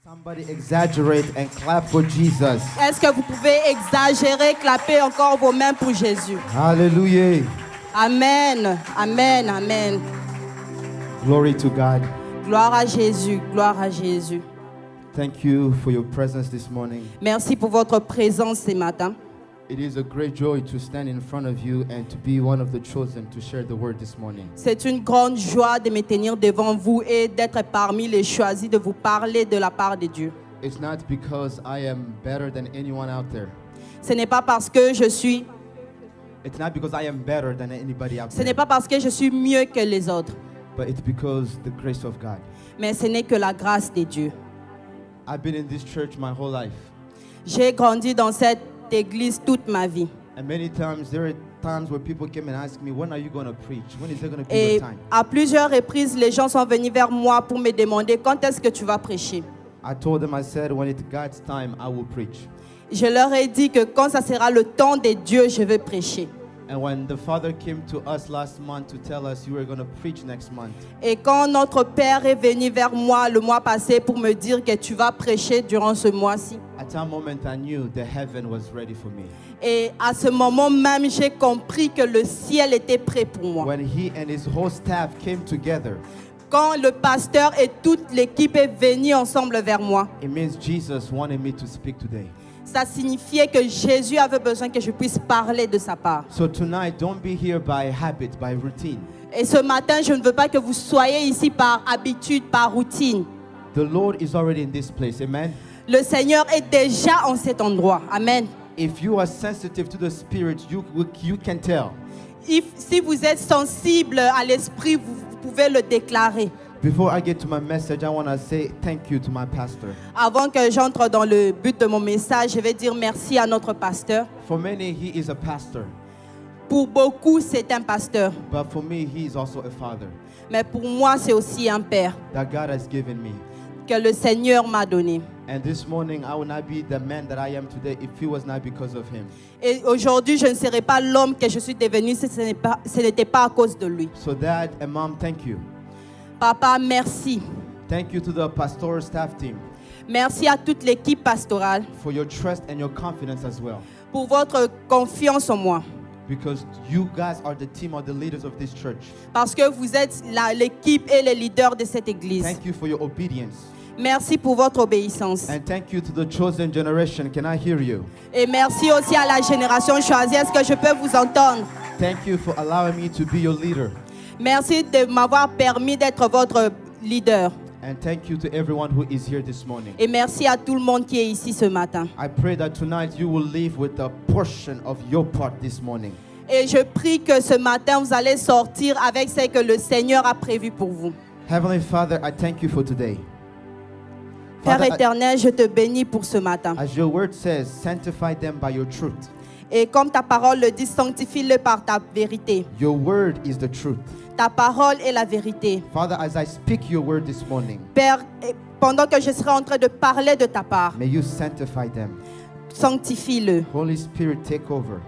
Somebody exaggerate and clap for Jesus. Est-ce que vous pouvez exagérer, clapper encore vos mains pour Jésus? Hallelujah. Amen, amen, amen. Glory to God. Gloire à Jésus, gloire à Jésus. Thank you for your presence this morning. Merci pour votre présence ce matin. It is a great joy to stand in front of you and to be one of the chosen to share the word this morning. C'est une grande joie de me tenir devant vous et d'être parmi les choisis de vous parler de la part de Dieu. It's not because I am better than anyone out there. Ce n'est pas parce que je suis, It's not because I am better than anybody out ce n'est there. pas parce que je suis mieux que les autres, But it's because the grace of God. mais ce n'est que la grâce de Dieu. I've been in this church my whole life. J'ai grandi dans cette église toute ma vie. And many times there are times where people came and ask me, when are you going to preach? When is there going to be Et your time? à plusieurs reprises, les gens sont venus vers moi pour me demander quand est-ce que tu vas prêcher. I told them, I said, when it's God's time, I will preach. Je leur ai dit que quand ça sera le temps de Dieu, je vais prêcher. And when the Father came to us last month to tell us you were going to preach next month, Et quand notre Père est venu vers moi le mois passé pour me dire que tu vas prêcher durant ce mois-ci, at that moment I knew the heaven was ready for me. et à ce moment même, j'ai compris que le ciel était prêt pour moi. When he and his whole staff came together, Quand le pasteur et toute l'équipe est venue ensemble vers moi, it means Jesus wanted me to speak today. ça signifiait que Jésus avait besoin que je puisse parler de sa part. So tonight, don't be here by habit, by routine. Et ce matin, je ne veux pas que vous soyez ici par habitude, par routine. The Lord is already in this place. Amen. Le Seigneur est déjà en cet endroit. Amen. If you are sensitive to the Spirit, you can tell. Si vous êtes sensible à l'esprit, vous pouvez le déclarer. Before I get to my message, I want to say thank you to my pastor. Avant que j'entre dans le but de mon message, je vais dire merci à notre pasteur. For many, he is a pastor. Pour beaucoup, c'est un pasteur. But for me, he is also a father Mais pour moi, c'est aussi un père that God has given me. que le Seigneur m'a donné. And this morning, I will not be the man that I am today if it was not because of him. Et aujourd'hui, je ne serai pas l'homme que je suis devenu si ce n'était pas à cause de lui. So Dad and Mom, thank you. Papa, merci. Thank you to the pastoral staff team Merci à toute l'équipe pastorale for your trust and your confidence as well. pour votre confiance en moi. Because you guys are the team or the leaders of this church. Parce que vous êtes l'équipe et les leaders de cette église. Thank you for your obedience. Merci pour votre obéissance. And thank you to the chosen generation. Can I hear you? Et merci aussi à la génération choisie. Est-ce que je peux vous entendre? Thank you for allowing me to be your leader. Merci de m'avoir permis d'être votre leader. And thank you to everyone who is here this morning. Et merci à tout le monde qui est ici ce matin. I pray that tonight you will leave with a portion of your part this morning. Et je prie que ce matin, vous allez sortir avec ce que le Seigneur a prévu pour vous. Heavenly Father, I thank you for today. Père Father, éternel, je te bénis pour ce matin. as your word says, sanctify them by your truth. Et comme ta parole le dit, sanctifie-le par ta vérité. Your word is the truth. Ta parole est la vérité. Father, as I speak your word this morning, Père, pendant que je serai en train de parler de ta part, may you sanctify them. sanctifie-le. Holy Spirit, take over.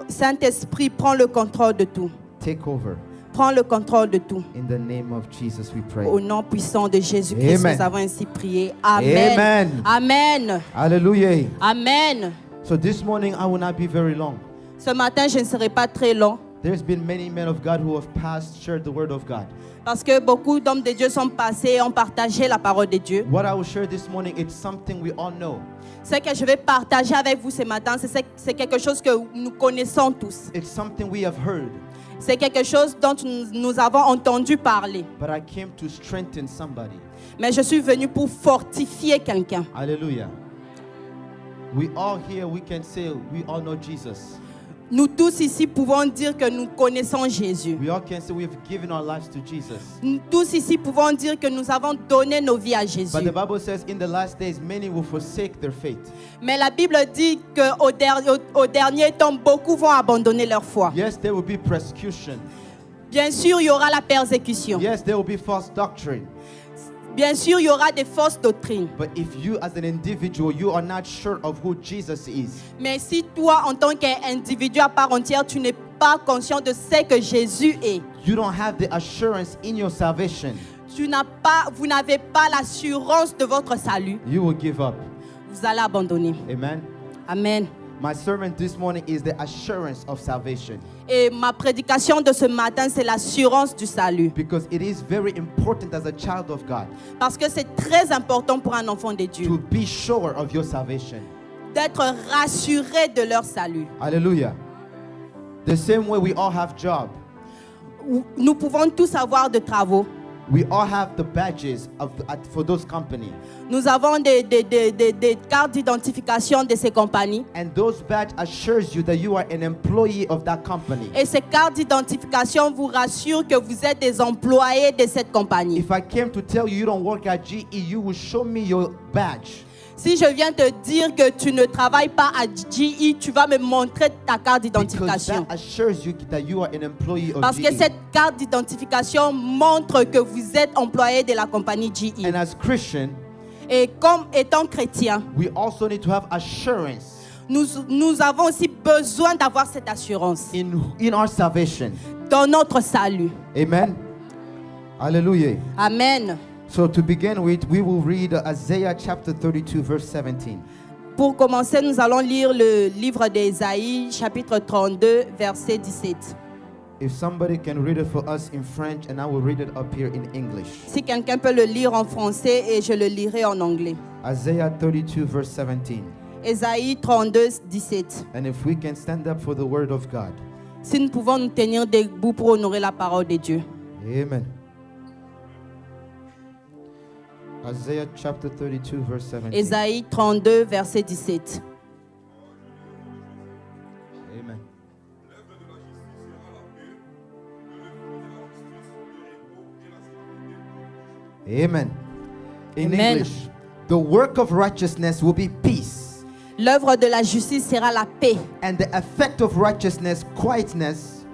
Saint-Esprit, prends le contrôle de tout. Take over. Prends le contrôle de tout. In the name of Jesus, we pray. Au nom puissant de Jésus-Christ, Amen. nous avons ainsi prié. Amen. Amen. Amen. Hallelujah. Amen. So this morning, I will not be very long. Ce matin, je ne serai pas très long There's been many men of God who have passed, shared the word of God. parce que beaucoup d'hommes de Dieu sont passés et ont partagé la parole de Dieu. What I will share this morning, it's something we all know. Ce que je vais partager avec vous ce matin, c'est quelque chose que nous connaissons tous. It's something we have heard, C'est quelque chose dont nous avons entendu parler. but I came to strengthen somebody. Mais je suis venu pour fortifier quelqu'un. Hallelujah. We all here, we can say we all know Jesus. Nous tous ici pouvons dire que nous connaissons Jésus. We all can say we have given our lives to Jesus. Nous tous ici pouvons dire que nous avons donné nos vies à Jésus. But the Bible says in the last days, many will forsake their faith. Mais la Bible dit qu'au dernier temps, beaucoup vont abandonner leur foi. Yes, there will be persecution. Bien sûr, il y aura la persécution. Yes, there will be false doctrine. Bien sûr, il y aura des fausses doctrines. But if you as an individual, you are not sure of who Jesus is, Mais si toi, en tant qu'individu à part entière, tu n'es pas conscient de ce que Jésus est, you don't have the assurance in your salvation, vous n'avez pas l'assurance de votre salut, you will give up. vous allez abandonner. Amen. Amen. My sermon this morning is the assurance of salvation, Et ma prédication de ce matin, c'est l'assurance du salut. because it is very important as a child of God Parce que c'est très important pour un enfant de Dieu to be sure of your salvation. d'être rassuré de leur salut. Hallelujah. The same way we all have job. Nous pouvons tous avoir de travaux. We all have the badges for those companies. Nous avons des cartes d'identification de ces compagnies. And those badges assures you that you are an employee of that company. Et ces cartes d'identification vous rassurent que vous êtes des employés de cette compagnie. If I came to tell you you don't work at GE, you will show me your badge. Si je viens te dire que tu ne travailles pas à GE, tu vas me montrer ta carte Because d'identification. that assures you that you are an employee of Parce que GE. cette carte d'identification montre que vous êtes employé de la compagnie GE. And as Christian, Et comme étant chrétien, we also need to have assurance nous avons aussi besoin d'avoir cette assurance in our salvation. dans notre salut. Amen. Hallelujah. Amen. So to begin with, we will read Isaiah chapter 32 verse 17. Pour commencer, nous allons lire le livre d'Ésaïe, chapitre 32, verset 17. If somebody can read it for us in French, and I will read it up here in English. Si quelqu'un peut le lire en français et je le lirai en anglais. Isaiah 32 verse 17. Ésaïe 32, 17. And if we can stand up for the word of God. Si nous pouvons nous tenir debout pour honorer la parole de Dieu. Amen. Isaiah chapter 32 verse 17. Ésaïe 32, verset 17. Amen. Amen. In Amen. English, the work of righteousness will be peace, L'œuvre de la justice sera la paix. and the effect of righteousness, quietness,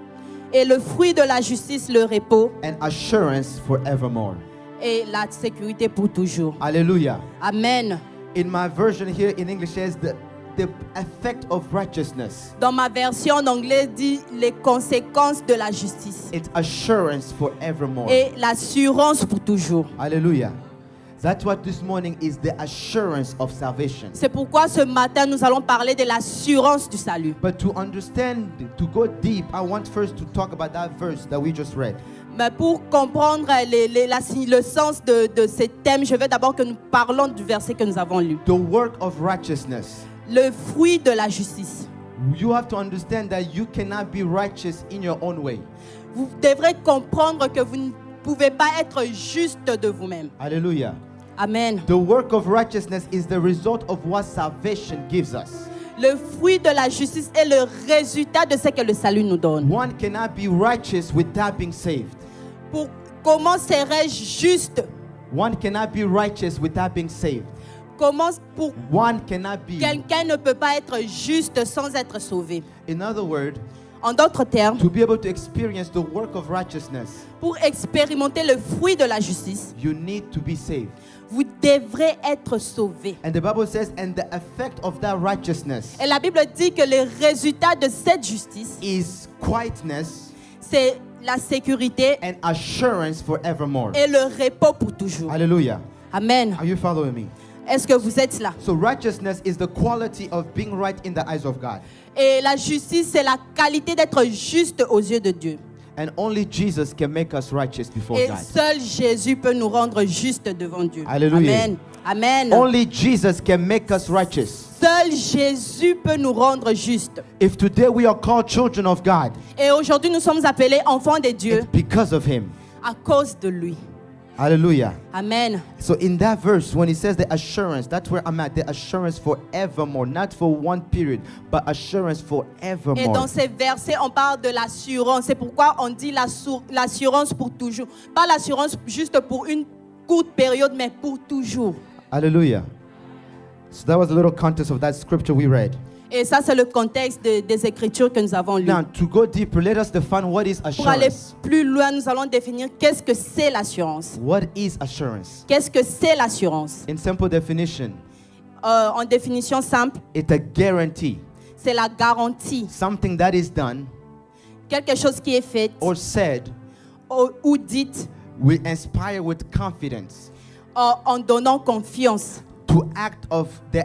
Et le fruit de la justice, le repos. and assurance forevermore. Et la sécurité pour toujours. Hallelujah. Amen. In my version here in English says the effect of righteousness. Dans ma version en anglais dit les conséquences de la justice. It's assurance forevermore. Et l'assurance pour toujours. Hallelujah. That's what this morning is, the assurance of salvation. C'est pourquoi ce matin nous allons parler de l'assurance du salut. But to understand, to go deep, I want first to talk about that verse that we just read. Mais pour comprendre le sens de ce thème, je veux d'abord que nous parlons du verset que nous avons lu. The work of righteousness. Le fruit de la justice. You have to understand that you cannot be righteous in your own way. Vous devrez comprendre que vous ne pouvez pas être juste de vous-même. Hallelujah. Amen. The work of righteousness is the result of what salvation gives us. Le fruit de la justice est le résultat de ce que le salut nous donne. One cannot be righteous without being saved. Comment serais-je juste? One cannot be righteous without being saved. One cannot be. Quelqu'un ne peut pas être juste sans être sauvé. In other words, En d'autres termes, to be able to experience the work of righteousness, pour expérimenter le fruit de la justice, you need to be saved. vous devrez être sauvé. And the Bible says, and the effect of that righteousness Et la Bible dit que le résultat de cette justice, is quietness c'est la sécurité and assurance forevermore. et le repos pour toujours. Hallelujah. Amen. Are you following me? Est-ce que vous êtes là? So righteousness is the quality of being right in the eyes of God. Et la justice, c'est la qualité d'être juste aux yeux de Dieu. And only Jesus can make us righteous before Et God. seul Jésus peut nous rendre justes devant Dieu. Alléluia. Amen. Amen. Only Jesus can make us righteous. Seul Jésus peut nous rendre justes. If today we are called children of God, Et aujourd'hui, nous sommes appelés enfants de Dieu it's because of Him. à cause de lui. Hallelujah. Amen. So in that verse, when it says the assurance, that's where I'm at. The assurance forevermore, not for one period, but assurance Et forevermore. dans ces versets, on parle de l'assurance. C'est pourquoi on dit l'assurance pour toujours. Pas l'assurance juste pour une courte période, mais pour toujours. Hallelujah. So that was a little context of that scripture we read. Et ça, c'est le contexte des Écritures que nous avons lues. Now, to go deeper, let us define what is Pour aller assurance. plus loin, nous allons définir qu'est-ce que c'est l'assurance. What is assurance? Qu'est-ce que c'est l'assurance? In simple definition, En définition simple, it's a guarantee. c'est la garantie. Something that is done Quelque chose qui est fait or said ou dit We inspire with confidence en donnant confiance. to act of the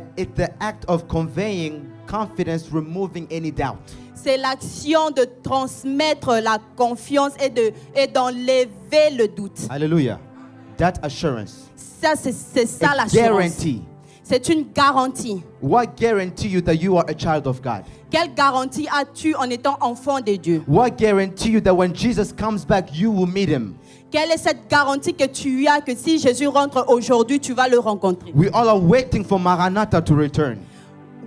act of conveying confidence, removing any doubt. C'est l'action de transmettre la confiance et d'enlever le doute. Hallelujah. That assurance. Ça, c'est ça A l'assurance. guarantee. C'est une garantie. What guarantee you that you are a child of God? Quelle garantie as-tu en étant enfant de Dieu? What guarantee you that when Jesus comes back, you will meet him? Quelle est cette garantie que tu as que si Jésus rentre aujourd'hui, tu vas le rencontrer? We all are waiting for Maranatha to return.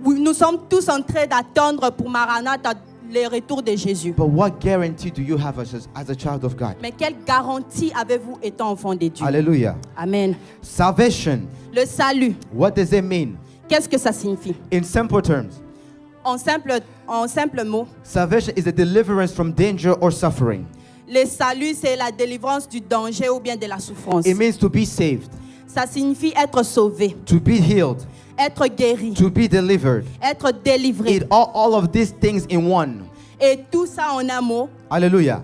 Oui, nous sommes tous en train d'attendre pour Maranatha le retour de Jésus. But what guarantee do you have as a child of God? Mais quelle garantie avez-vous étant enfant de Dieu? Hallelujah. Amen. Salvation. Le salut, What does it mean? qu'est-ce que ça signifie? In simple terms, En simple mot, salvation is a deliverance from danger or suffering. le salut, c'est la délivrance du danger ou bien de la souffrance. It means to be saved, Ça signifie être sauvé, to be healed, être guéri, to be delivered. être délivré. It all of these things in one. Et tout ça en un mot, Hallelujah.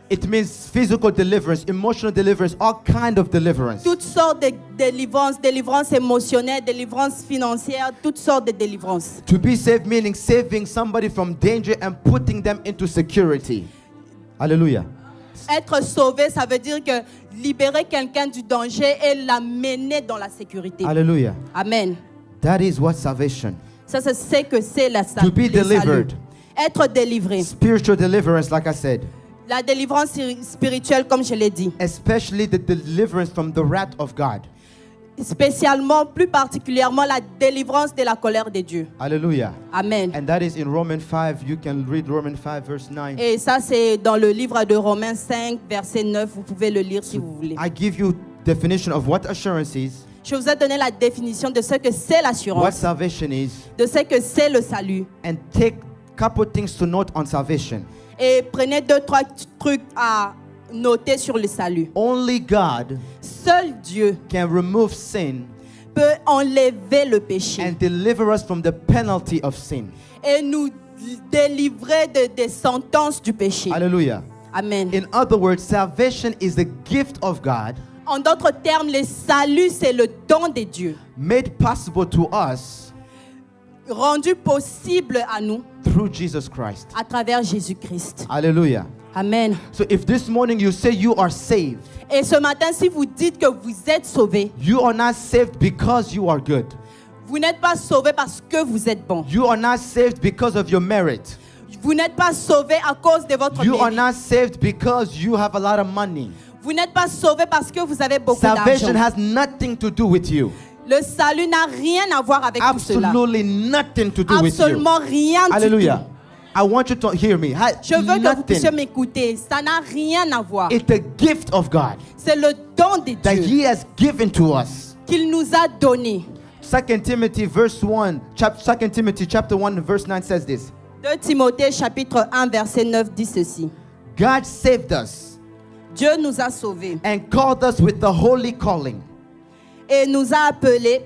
It means physical deliverance, emotional deliverance, all kind of deliverance. toutes sortes de délivrances, délivrance émotionnelle, délivrance financière, toutes sortes de délivrances. To be saved meaning saving somebody from danger and putting them into security. Hallelujah. Être sauvé, ça veut dire que libérer quelqu'un du danger et l'amener dans la sécurité. Hallelujah. Amen. That is what salvation. Ça, c'est que c'est la To be delivered. Être délivré. Spiritual deliverance, like I said. La délivrance spirituelle, comme je l'ai dit. Especially the deliverance from the wrath of God. Spécialement, plus particulièrement, la délivrance de la colère de Dieu. Hallelujah. Amen. And that is in Romans 5. You can read Romans 5 verse 9. Et ça, c'est dans le livre de Romains 5, verset 9. Vous pouvez le lire si vous voulez. I give you definition of what assurance is, Je vous ai donné la définition de ce que c'est what l'assurance, salvation is, de ce que c'est le salut. and take couple things to note on salvation. Et prenez 2-3 trucs à noter sur le salut. Only God Seul Dieu can remove sin peut enlever le péché and deliver us from the penalty of sin. et nous délivrer des sentences du péché. Hallelujah. Amen. In other words, salvation is the gift of God En d'autres termes, le salut, c'est le don de Dieu, made possible to us rendu possible à nous through Jesus Christ. à travers Jésus-Christ. Hallelujah. Amen. So if this morning you say you are saved, Et ce matin, si vous dites que vous êtes sauvé, you are not saved because you are good. vous n'êtes pas sauvé parce que vous êtes bon. You are not saved because of your merit. Vous n'êtes pas sauvé à cause de votre You are mérite. not saved because you have a lot of money. Vous n'êtes pas sauvé parce que vous avez beaucoup Salvation d'argent. has nothing to do with you. Le salut n'a rien à voir avec tout cela. Absolutely nothing to do with you. Absolument rien du Hallelujah. tout. I want you to hear me. Je veux que vous puissiez Nothing. m'écouter. Ça n'a rien à voir. It's the gift of God C'est le don de that Dieu He has given to us. qu'il nous a donné. 2 Timothy verse 1, 2 Timothy chapter 1 verse 9 says this. 2 Timothée chapitre 1 verset 9 dit ceci. God saved us Dieu nous a sauvés and called us with the holy calling, et nous a appelés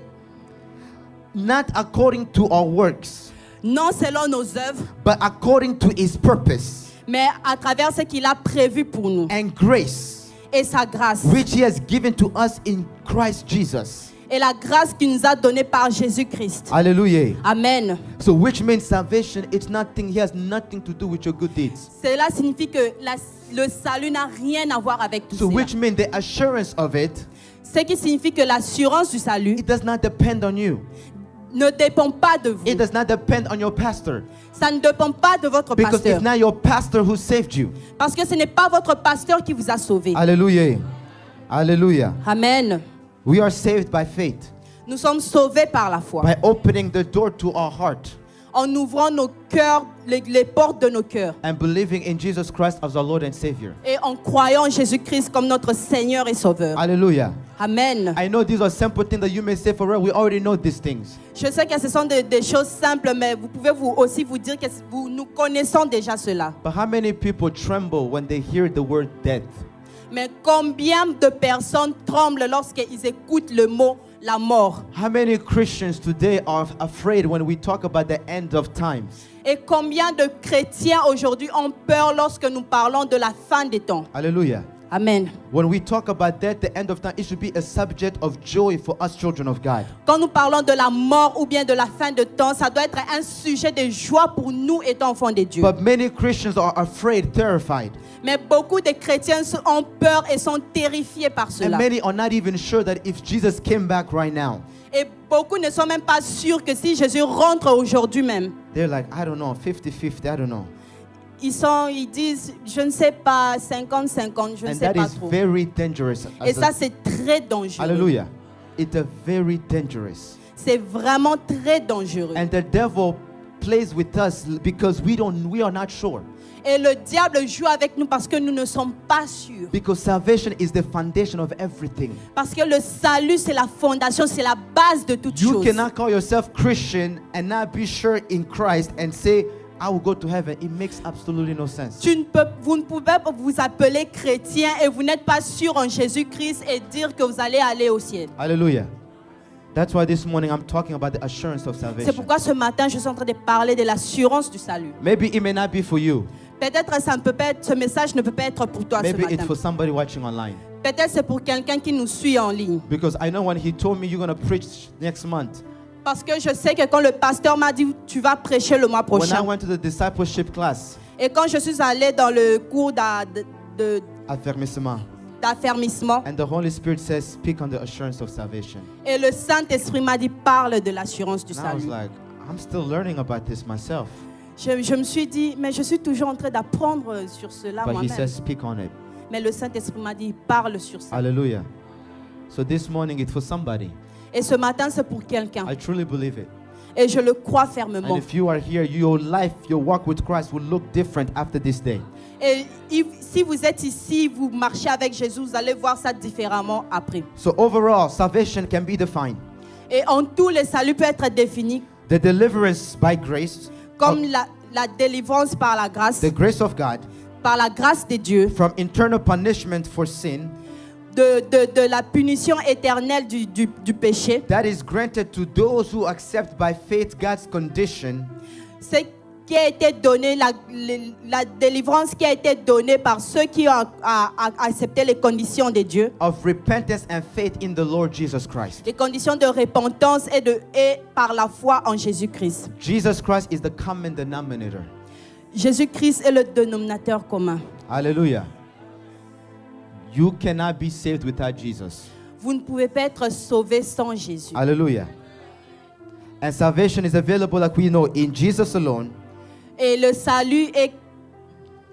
not according to our works, non selon nos œuvres, but according to His purpose mais à travers ce qu'il a prévu pour nous and grace, et sa grâce. which He has given to us in Christ Jesus. Et la grâce qu'il nous a donnée par Jésus-Christ. Hallelujah. Amen. So which means salvation, it's nothing, He has nothing to do with your good deeds. Cela signifie que le salut n'a rien à voir avec tout So cela. which means the assurance of it, Ce qui signifie que l'assurance du salut it does not depend on you. ne dépend pas de vous. It does not depend on your pastor. Ça ne dépend pas de votre Because pasteur. it's not your pastor who saved you. Parce que ce n'est pas votre pasteur qui vous a sauvé. Hallelujah. Hallelujah. Amen. We are saved by faith, Nous sommes sauvés par la foi. by opening the door to our heart En ouvrant nos cœurs, les portes de nos cœurs. and believing in Jesus Christ as our Lord and Savior. Et en croyant en Jésus-Christ comme notre Seigneur et Sauveur. Hallelujah. Amen. I know these are simple things that you may say for real. We already know these things. Je sais que ce sont des choses simples, mais vous pouvez aussi vous dire que nous connaissons déjà cela. But how many people tremble when they hear the word death? Mais combien de personnes tremblent lorsqu'ils écoutent le mot la mort? How many Christians today are afraid when we talk about the end of times? Et combien de chrétiens aujourd'hui ont peur lorsque nous parlons de la fin des temps? Hallelujah. Amen. When we talk about death, the end of time, it should be a subject of joy for us children of God. Quand nous parlons de la mort ou bien de la fin de temps, ça doit être un sujet de joie pour nous étant enfants de Dieu. But many Christians are afraid, terrified. Mais beaucoup de chrétiens ont peur et sont terrifiés par And cela. many are not even sure that if Jesus came back right now, Et beaucoup ne sont même pas sûrs que si Jésus rentre aujourd'hui même, they're like, I don't know, 50-50, I don't know. ils disent, je ne sais pas, 50-50, je ne And sais that pas is trop. very dangerous. Et ça, c'est très dangereux. Hallelujah. It's a very dangerous. C'est vraiment très dangereux. And the devil plays with us because we are not sure. Et le diable joue avec nous parce que nous ne sommes pas sûrs. Because salvation is the foundation of everything. Parce que le salut, c'est la fondation, c'est la base de toute You chose. cannot call yourself Christian and not be sure in Christ and say, I will go to heaven. It makes absolutely no sense. Vous ne pouvez pas vous appeler chrétien et vous n'êtes pas sûr en Jésus-Christ et dire que vous allez aller au ciel. Hallelujah. That's why this morning I'm talking about the assurance of C'est salvation. pourquoi ce matin, je suis en train de parler de l'assurance du salut. Maybe it may not be for you. Peut-être ce message ne peut pas être pour toi ce Maybe it's matin. for somebody watching online. Peut-être c'est pour quelqu'un qui nous suit en ligne. Because I know when he told me you're going to preach next month, Parce que je sais que quand le pasteur m'a dit tu vas prêcher le mois when I prochain. went to the discipleship class, Et quand je suis allée dans le cours affermissement, d'affermissement, and the Holy Spirit says, speak on the assurance of salvation. et le Saint-Esprit m'a dit parle de l'assurance du And I was salut. like, I'm still learning about this myself. Je me suis dit, mais je suis toujours en train d'apprendre sur cela But he moi-même. says, speak on it. Mais le Saint-Esprit m'a dit parle sur ça. Hallelujah. So this morning it's for somebody. Et ce matin, c'est pour quelqu'un. I truly believe it. Et je le crois And fermement. if you are here, your life, your walk with Christ will look different after this day. Et si vous êtes ici, vous marchez avec Jésus, vous allez voir ça différemment après. So overall, salvation can be defined. Et en tout, le salut peut être défini The deliverance by grace, comme la délivrance par la grâce, the grace of God, par la grâce de Dieu, from internal punishment for sin, de la punition éternelle du péché. that is granted to those who accept by faith God's condition Ce qui a été donné, la délivrance qui a été donnée par ceux qui ont accepté les conditions de Dieu, of repentance and faith in the Lord Jesus Christ. les conditions de repentance et par la foi en Jésus-Christ. Jesus Christ is the common denominator. Jésus-Christ est le dénominateur commun. Hallelujah. You cannot be saved without Jesus. Vous ne pouvez pas être sauvé sans Jésus. Hallelujah. And salvation is available, like we know, in Jesus alone. Et le salut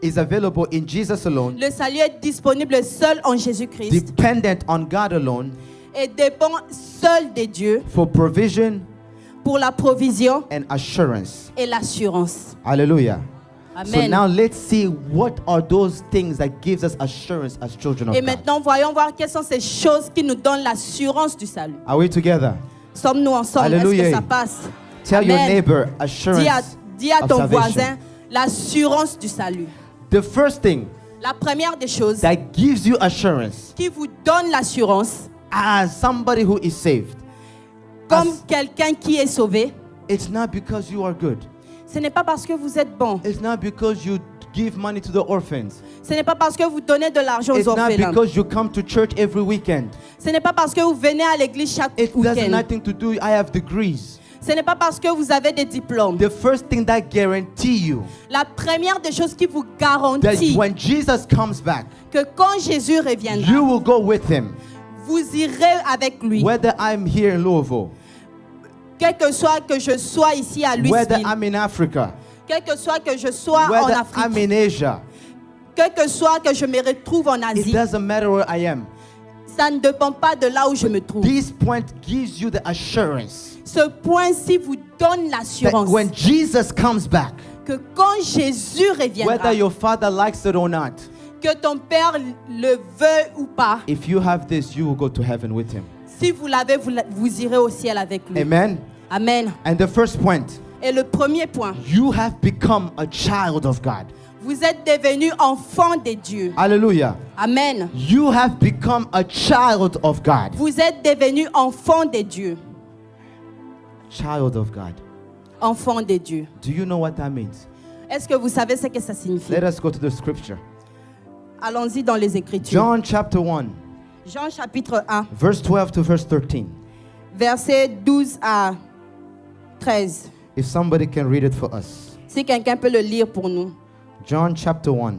Is available in Jesus alone. est disponible seul en Jésus-Christ Dependent on God alone et dépend seul de Dieu for provision pour la provision and assurance. et l'assurance. Hallelujah. So Amen. now let's see what are those things that gives us assurance as children of Et God. maintenant, voyons voir quelles sont ces choses qui nous donnent l'assurance du salut. Are we together? Sommes-nous ensemble? Alléluia. Est-ce que ça passe? Tell your Amen. neighbor assurance Dis à of ton salvation. voisin l'assurance du salut. The first thing La première des choses that gives you assurance qui vous donne l'assurance, as somebody who is saved, comme as- quelqu'un qui est sauvé, it's not because you are good. ce n'est pas parce que vous êtes bon. It's not because you give money to the orphans. Ce n'est pas parce que vous donnez de l'argent It's aux not orphelins. because you come to church every weekend. Ce n'est pas parce que vous venez à l'église chaque It has week-end. nothing to do, I have degrees. Ce n'est pas parce que vous avez des diplômes. The first thing that guarantee you La première des choses qui vous that garantit when Jesus comes back, que quand Jésus reviendra, you will go with him. vous irez avec lui. Whether I'm here in Louisville, Quel que soit que je sois ici à whether Louisville, I'm in Africa, quel que soit que je sois en whether I'm Afrique, in Asia, quel que soit que je me retrouve en it Asie, doesn't matter where I am. ça ne dépend pas de là où je me trouve. This point gives you the assurance Ce point-ci vous donne that l'assurance when Jesus comes back, que quand Jésus reviendra, whether your father likes it or not, que ton père le veuille ou pas, if you have this, you will go to heaven with him. si vous l'avez, vous irez au ciel avec lui. Amen. Amen. And the first point, Et le premier point, you have become a child of God. vous êtes devenu enfant de Dieu. Hallelujah. Amen. You have become a child of God. Vous êtes devenu enfant de Dieu. Child of God. Enfant de Dieu. Do you know what that means? Est-ce que vous savez ce que ça signifie? Let us go to the scripture. Allons-y dans les Écritures. John chapter 1, Jean chapitre 1, verse 12 to verse 13. versets 12 à 13. If somebody can read it for us. Si quelqu'un peut le lire pour nous. John chapter 1,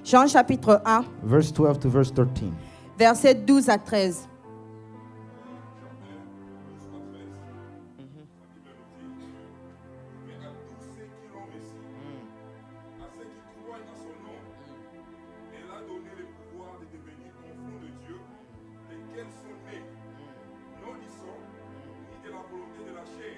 Jean chapitre 1, verse 12 to verse 13. versets 12 à 13. Mais à tous ceux qui l'ont reçu, à ceux qui croient à son nom, elle a donné le pouvoir de devenir enfants de Dieu, lesquels sont nés, non du sang, ni de la volonté de la chair,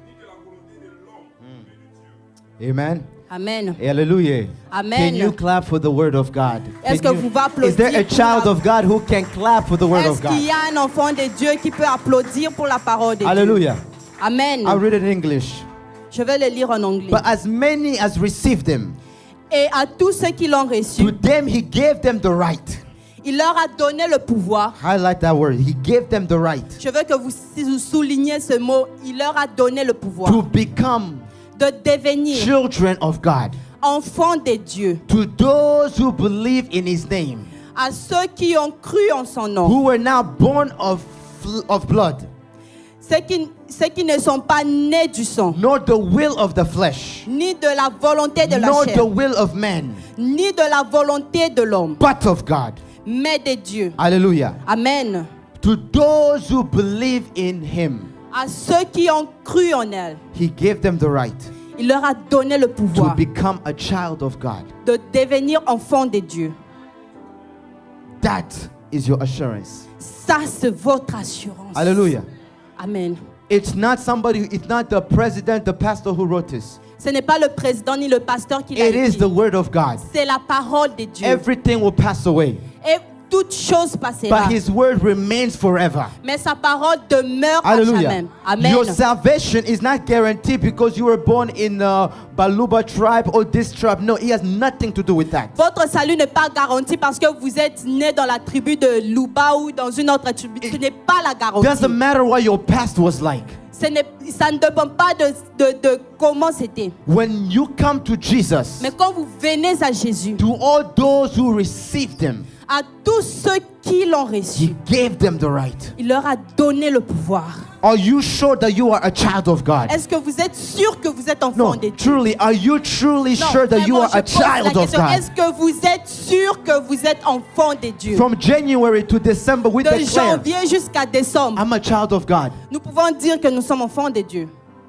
ni de la volonté de l'homme, mais de Dieu. Amen. Amen. Hallelujah. Amen. Can you clap for the word of God? Est-ce Can que you- vous pouvez applaudir Is there a pour child la- of God who can clap for the word of Est-ce qu'il God? y a un enfant de Dieu qui peut applaudir pour la parole de Hallelujah. Dieu? Amen. I'll read it in English. Je vais le lire en anglais. But as many as received him, Et à tous ceux qui l'ont reçu, to them he gave them the right. il leur a donné le pouvoir. Highlight that word. He gave them the right Je veux que vous souligniez ce mot. Il leur a donné le pouvoir to become de devenir children of God. enfants de Dieu. To those who believe in his name, À ceux qui ont cru en son nom. who were now born of blood, Ceux qui ne sont pas nés du sang, nor the will of the flesh, ni de la volonté de la nor the chair, will of man, ni de la volonté de l'homme, but of God. mais de Dieu. Hallelujah. Amen. To those who believe in him, À ceux qui ont cru en elle, he gave them the right il leur a donné le to pouvoir become a child of God. de devenir enfants de Dieu. That is your assurance. Ça, c'est votre assurance. Hallelujah. Amen. It's not it's not the president, the pastor who wrote this. Ce n'est pas le président ni le pasteur qui l'a It is écrit. the word of God. C'est la parole de Dieu. Everything will pass away, Et toute chose passera. but his word remains forever. Mais sa parole demeure à Hallelujah. jamais. Amen. Your salvation is not guaranteed because you were born in Baluba tribe or this tribe. No, it has nothing to do with that. Votre salut n'est pas garanti parce que vous êtes né dans la tribu de Luba ou dans une autre tribu. Ce n'est pas la garantie. Doesn't matter what your past was like. Ça ne dépend pas de comment c'était. When you come to Jesus, Mais quand vous venez à Jésus, to all those who received him, à tous ceux qui l'ont reçu, he gave them the right. il leur a donné le pouvoir. Are you sure that you are a child of God? Est-ce que vous êtes sûr que vous êtes enfant No, de Dieu? truly, are you truly Non, sure that you vraiment, are je a pose la child of question. God? Est-ce que vous êtes sûr que vous êtes enfant de Dieu? From January to December, we De declare, janvier jusqu'à décembre, I'm a child of God. nous pouvons dire que nous sommes enfants de Dieu.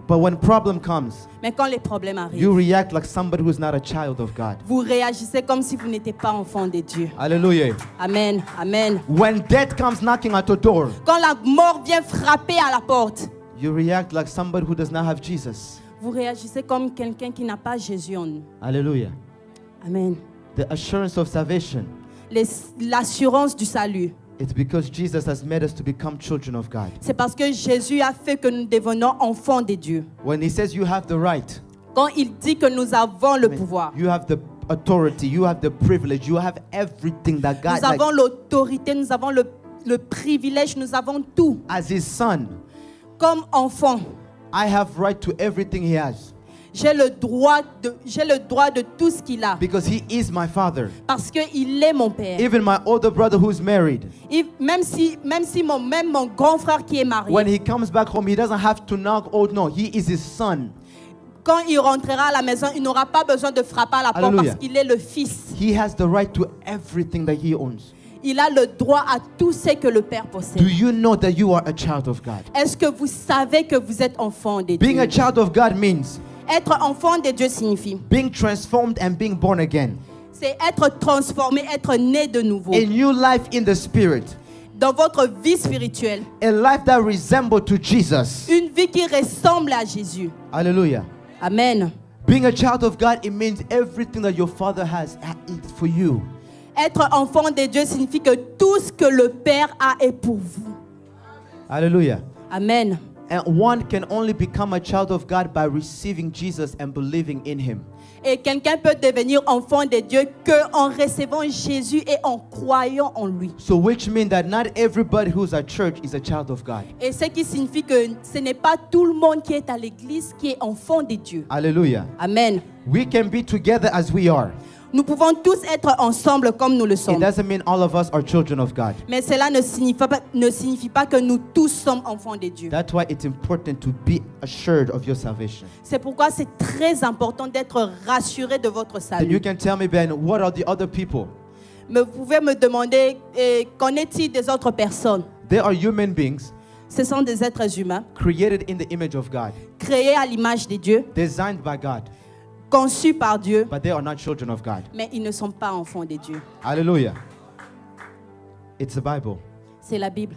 But when problem comes, Mais quand les problèmes arrivent, you react like somebody who's not a child of God. vous réagissez comme si vous n'étiez pas enfant de Dieu. Hallelujah. Amen. Amen. When death comes knocking at your door, Quand la mort vient frapper à la porte, you react like somebody who does not have Jesus. vous réagissez comme quelqu'un qui n'a pas Jésus en nous. Hallelujah. Amen. The assurance of salvation, L'assurance du salut, it's because Jesus has made us to become children of God. c'est parce que Jésus a fait que nous devenons enfants de Dieu. When he says you have the right, Quand il dit que nous avons le I mean, pouvoir, you have the authority, you have the privilege, you have everything that God, nous avons l'autorité, nous avons le privilège, nous avons tout. as his son, Comme enfant, I have right to everything he has j'ai le droit de tout ce qu'il a. because he is my father. Parce qu'il est mon père. Even my older brother who's married, Même si mon grand frère qui est marié, when he comes back home, he doesn't have to knock. Oh no, he is his son. quand il rentrera à la maison, il n'aura pas besoin de frapper à la porte Alléluia. parce qu'il est le fils. He has the right to everything that he owns. Il a le droit à tout ce que le père Do possède. you know that you are a child of God? Est-ce que vous savez que vous êtes enfant de Being a Dieu? child of God means Être enfant de Dieu signifie, being transformed and being born again. c'est être transformé, être né de nouveau. A new life in the spirit. Dans votre vie spirituelle, A life that resembles to Jesus. une vie qui ressemble à Jésus. Hallelujah. Amen. Being a child of God, it means everything that your father has is for you. Être enfant de Dieu signifie que tout ce que le Père a est pour vous. Hallelujah. Amen. And one can only become a child of God by receiving Jesus and believing in him. Et quelqu'un peut devenir enfant de Dieu que en recevant Jésus et en croyant en lui. So which means that not everybody who's at church is a child of God. Et ce qui signifie que ce n'est pas tout le monde qui est à l'église qui est enfant de Dieu. Hallelujah. Amen. We can be together as we are. Nous pouvons tous être ensemble comme nous le It sommes. doesn't mean all of us are children of God. Mais cela ne signifie pas que nous tous sommes enfants de Dieu. That's why it's important to be assured of your salvation. C'est pourquoi c'est très important d'être rassuré de votre Then you salut. can tell me, Ben, what are the other people? Mais vous pouvez me demander, qu'en est-il des autres personnes? They are human beings Ce sont des êtres humains, created in the image of God, créés à l'image de Dieu, designed by God, conçus par Dieu, but they are not children of God. mais ils ne sont pas enfants de Dieu. Hallelujah. It's the Bible. C'est la Bible.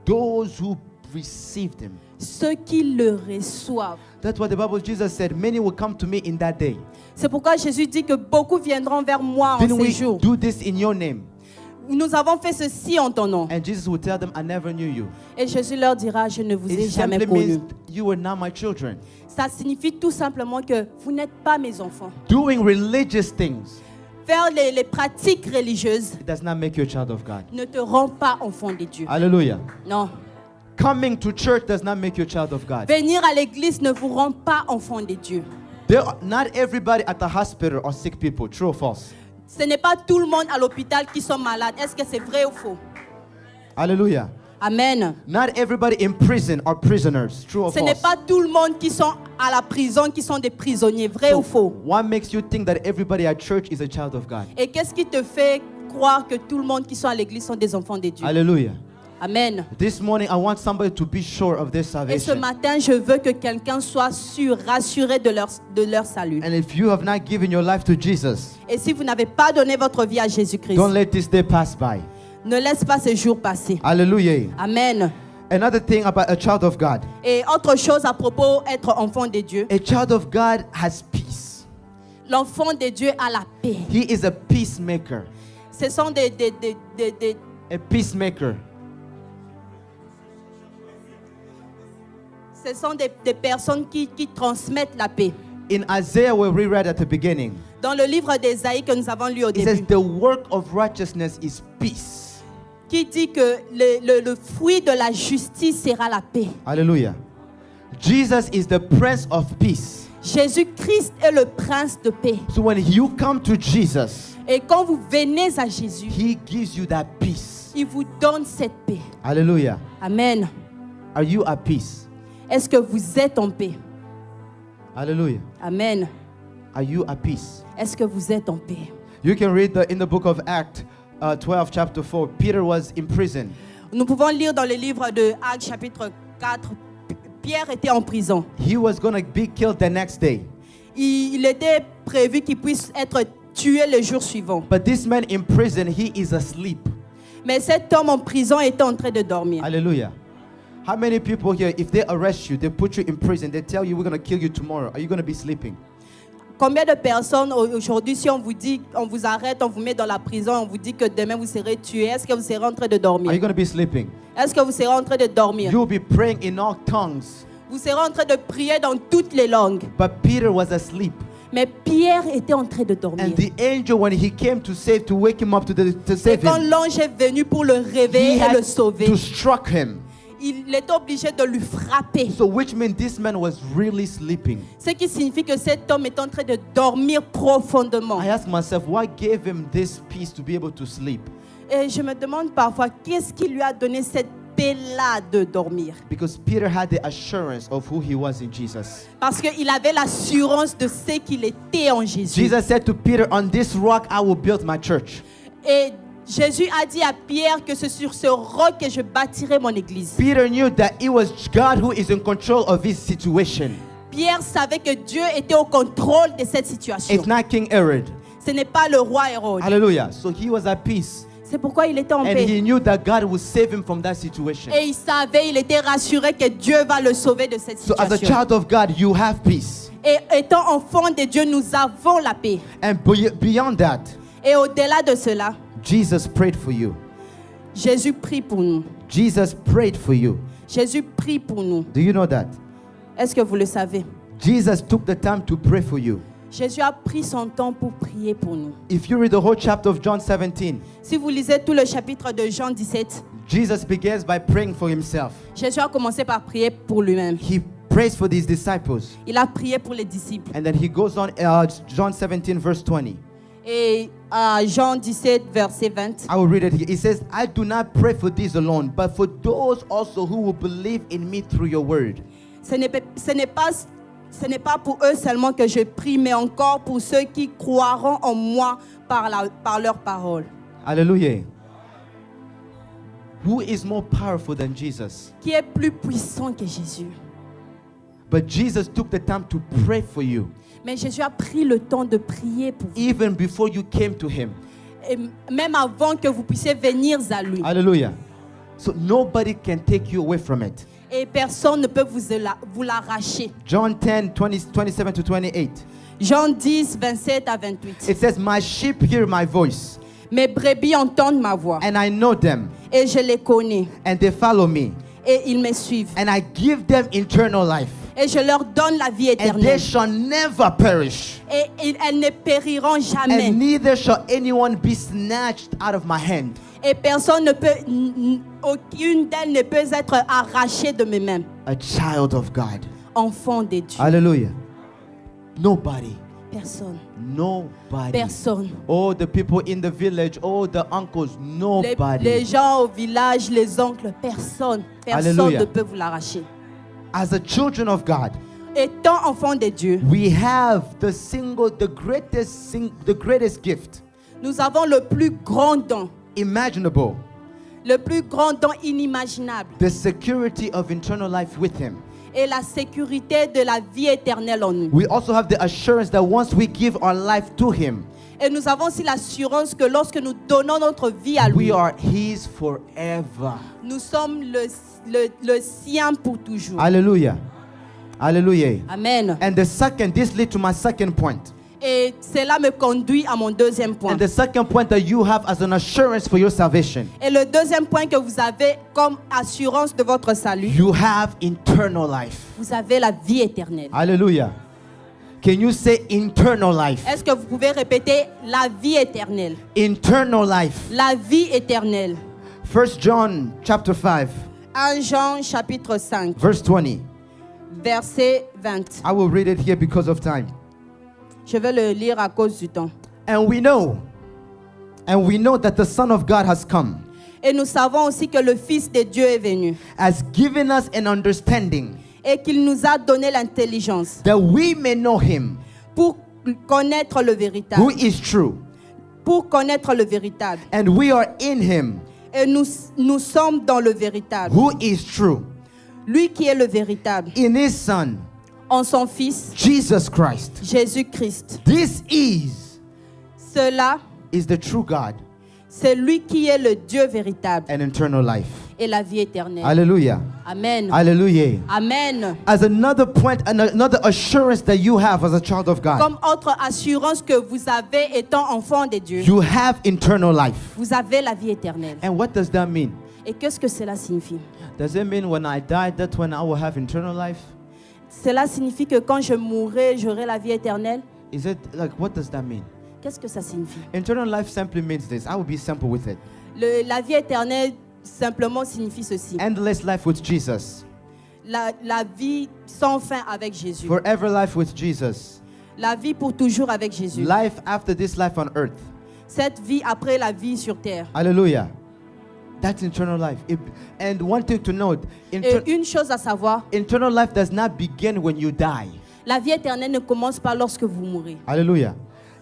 Those who received him. Ceux qui le reçoivent. That's what the Bible, Jesus said, many will come to me in that day. C'est pourquoi Jésus dit que beaucoup viendront vers moi en Didn't ces we jours. do this in your name? Nous avons fait ceci en ton nom. And Jesus will tell them, I never knew you. Et Jésus leur dira, je ne vous ai It jamais simply connu. means you were not my children. Ça signifie tout simplement que vous n'êtes pas mes enfants. Doing religious things, Faire les pratiques religieuses it does not make you a child of God. ne te rend pas enfant de Dieu. Hallelujah. Non. Coming to church does not make you a child of God. Venir à l'église ne vous rend pas enfant de Dieu. Not everybody at the hospital are sick people. True or false? Ce n'est pas tout le monde à l'hôpital qui sont malades. Est-ce que c'est vrai ou faux? Hallelujah. Amen. Not everybody in prison are prisoners. True or Ce n'est false? pas tout le monde qui sont à la prison qui sont des prisonniers. Vrai ou faux? What makes you think that everybody at church is a child of God? Et qu'est-ce qui te fait croire que tout le monde qui sont à l'église sont des enfants de Dieu? Hallelujah. Amen. This morning, I want somebody to be sure of their Et ce salvation. matin, je veux que quelqu'un soit sûr, rassuré de leur salut. And if you have not given your life to Jesus, Et si vous n'avez pas donné votre vie à Jésus-Christ, don't let this day pass by. ne laisse pas ce jour passer. Hallelujah. Amen. Another thing about a child of God. Et autre chose à propos d'être enfant de Dieu, A child of God has peace. l'enfant de Dieu a la paix. He is a peacemaker. Ce sont des A peacemaker. ce sont des personnes qui transmettent la paix. In Isaiah, where we read at the beginning, Dans le livre d'Ésaïe que nous avons lu au it says, début, the work of righteousness is peace. qui dit que le fruit de la justice sera la paix. Hallelujah. Jesus is the Prince of Peace. Jésus-Christ est le prince de paix. So when you come to Jesus, Et quand vous venez à Jésus, He gives you that peace. il vous donne cette paix. Hallelujah. Amen. Are you at peace? Est-ce que vous êtes en paix? Hallelujah. Amen. Are you at peace? Est-ce que vous êtes en paix? You can read in the book of Acts 12, chapter 4. Peter was in prison. Nous pouvons lire dans le livre de Actes chapitre 4, Pierre était en prison. He was going to be killed the next day. Il était prévu qu'il puisse être tué le jour suivant. But this man in prison, he is asleep. Mais cet homme en prison était en train de dormir. Hallelujah. How many people here, if they arrest you, they put you in prison, they tell you we're going to kill you tomorrow, are you going to be sleeping? Combien de personnes aujourd'hui, si on vous dit, on vous arrête, on vous met dans la prison, on vous dit que demain vous serez tué, est-ce que vous serez en train de Are you dormir? going to be sleeping? Est-ce que vous serez en train de dormir? You'll be praying in all tongues. Vous serez en train de prier dans toutes les langues. But Peter was asleep. Mais Pierre était en train de dormir. And the angel, when he came to wake him up, to Et save quand him, l'ange est venu pour le he réveiller et le had sauver, to struck him. il est obligé de lui frapper. So which means this man was really sleeping. Ce qui signifie que cet homme est en train de dormir profondément. I ask myself, what gave him this peace to be able to sleep? Et je me demande parfois, qu'est-ce qui lui a donné cette paix-là de dormir? Because Peter had the assurance of who he was in Jesus. Parce qu'il avait l'assurance de ce qu'il était en Jésus. Jesus said to Peter, on this rock I will build my church. Et Jésus a dit à Pierre que c'est sur ce roc que je bâtirai mon église. Peter knew that it was God who is in control of his situation. Pierre savait que Dieu était au contrôle de cette situation. It's not King Herod. Ce n'est pas le roi Hérode. Hallelujah. So he was at peace. C'est pourquoi il était en And paix. he knew that God would save him from that situation. Et il savait, il était rassuré que Dieu va le sauver de cette So as a situation. child of God, you have peace. Et étant enfant de Dieu, nous avons la paix. And beyond that, Et au-delà de cela, Jesus prayed for you. Jésus prie pour nous. Jesus prayed for you. Jésus prie pour nous. Do you know that? Est-ce que vous le savez? Jesus took the time to pray for you. Jésus a pris son temps pour prier pour nous. If you read the whole chapter of John 17, Si vous lisez tout le chapitre de Jean 17, Jesus begins by praying for himself. Jésus a commencé par prier pour lui-même. He prays for these disciples. Il a prié pour les disciples. And then he goes on, John 17, verse 20. Et Jean 17, verset 20. I will read it here. It says, I do not pray for these alone, but for those also who will believe in me through your word. Ce n'est pas pour eux seulement que je prie, mais encore pour ceux qui croiront en moi par leur parole. Hallelujah. Who is more powerful than Jesus? Qui est plus puissant que Jésus? But Jesus took the time to pray for you, Mais Jésus a pris le temps de prier pour vous. even before you came to him. Et même avant que vous puissiez venir à lui. Hallelujah. So nobody can take you away from it. Et personne ne peut vous l'arracher. John 10, 27 to 28. Jean 10, 27 à 28. It says, my sheep hear my voice, Mes brebis entendent ma voix. and I know them, Et je les connais. and they follow me. Et ils me suivent. And I give them eternal life, Et je leur donne la vie and they éternelle. shall never perish, Et elles ne périront jamais. and neither shall anyone be snatched out of my hand. Et personne ne peut, aucune d'elles ne peut être arrachée de mes mains. A child of God. Enfant de Dieu. Hallelujah. Nobody. Personne. Nobody. Personne. Oh, the people in the village, oh, the uncles, nobody. Les gens au village, les oncles, personne. Personne Alléluia. ne peut vous l'arracher. As the children of God, Étant enfant de Dieu, we have the greatest gift nous avons le plus grand don. imaginable, Le plus grand don inimaginable. the security of eternal life with him. Et la sécurité de la vie éternelle en nous. We also have the assurance that once we give our life to him, Et nous avons aussi l'assurance que lorsque nous donnons notre vie à lui, we are his forever. nous sommes le sien pour toujours. Hallelujah. Hallelujah. Amen. And this leads to my second point. Et cela me conduit à mon deuxième point. And the second point that you have as an assurance for your salvation, Et le deuxième point que vous avez comme assurance de votre salut, you have eternal life. vous avez la vie éternelle. Hallelujah. Can you say eternal life? Est-ce que vous pouvez répéter la vie éternelle? Eternal life. La vie éternelle. 1 John chapter 5, 1 Jean chapitre 5, verse 20. verset 20. I will read it here because of time. Je vais le lire à cause du temps. And we know that the Son of God has come, Et nous savons aussi que le Fils de Dieu est venu has given us an understanding et qu'il nous a donné l'intelligence that we may know him, pour connaître le véritable. who is true, Pour connaître le véritable. and we are in him, Et nous sommes dans le véritable. who is true, Lui qui est le véritable. in his Son, En son Fils, Jesus Christ. Jésus-Christ. This Cela, is the true God c'est lui qui est le Dieu véritable and eternal life. et la vie éternelle. Hallelujah. Amen. Hallelujah. Amen. As another point and another assurance that you have as a child of God, Comme autre assurance que vous avez étant enfant de Dieu, you have eternal life. vous avez la vie éternelle. And what does that mean? Et qu'est-ce que cela signifie? Does it mean when I die, that's when I will have eternal life? Cela signifie que quand je mourrai, j'aurai la vie éternelle? Is it like, what does that mean? Qu'est-ce que ça signifie? Eternal life simply means this. I will be simple with it. La vie éternelle simplement signifie ceci. Endless life with Jesus. La vie sans fin avec Jésus. Forever life with Jesus. La vie pour toujours avec Jésus. Life after this life on earth. Cette vie après la vie sur terre. Hallelujah. That's eternal life. And one thing to note, Et une chose à savoir, eternal life does not begin when you die. la vie éternelle ne commence pas lorsque vous mourrez. Hallelujah.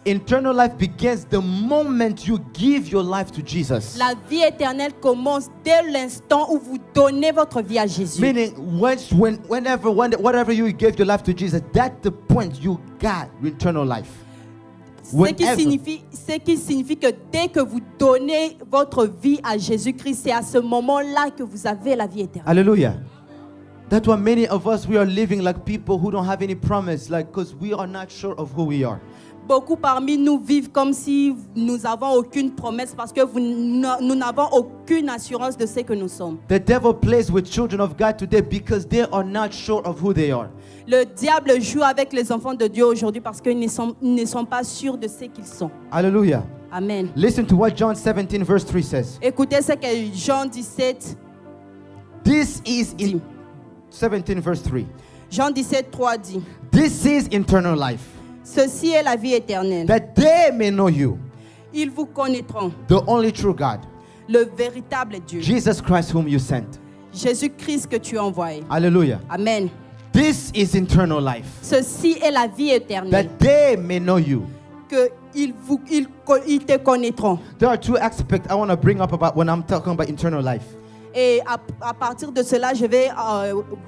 Eternal life begins the moment you give your life to Jesus. La vie éternelle commence dès l'instant où vous donnez votre vie à Jésus. Meaning, whenever you gave your life to Jesus, that's the point you got eternal life. Ce qui signifie que dès que vous donnez votre vie à Jésus-Christ, c'est à ce moment-là que vous avez la vie éternelle. Hallelujah. That's why many of us, we are living like people who don't have any promise, like because we are not sure of who we are. Beaucoup parmi nous vivent comme si nous n'avons aucune promesse parce que nous n'avons aucune assurance de ce que nous sommes. The devil plays with children of God today because they are not sure of who they are. Le diable joue avec les enfants de Dieu aujourd'hui parce qu'ils ne sont pas sûrs de ce qu'ils sont. Hallelujah. Amen. Listen to what John 17 verse 3 says. Écoutez ce que Jean 17 This is dit. in 17 verse 3. Jean 17, 3 dit. This is eternal life. Ceci est la vie éternelle. that they may know you, Ils vous connaîtront, the only true God, le véritable Dieu. Jesus Christ whom you sent. Jésus-Christ que tu as envoyé. Hallelujah. Amen. This is eternal life, Ceci est la vie éternelle. that they may know you. Que ils te connaîtront. There are two aspects I want to bring up about when I'm talking about eternal life. Et à partir de cela, je vais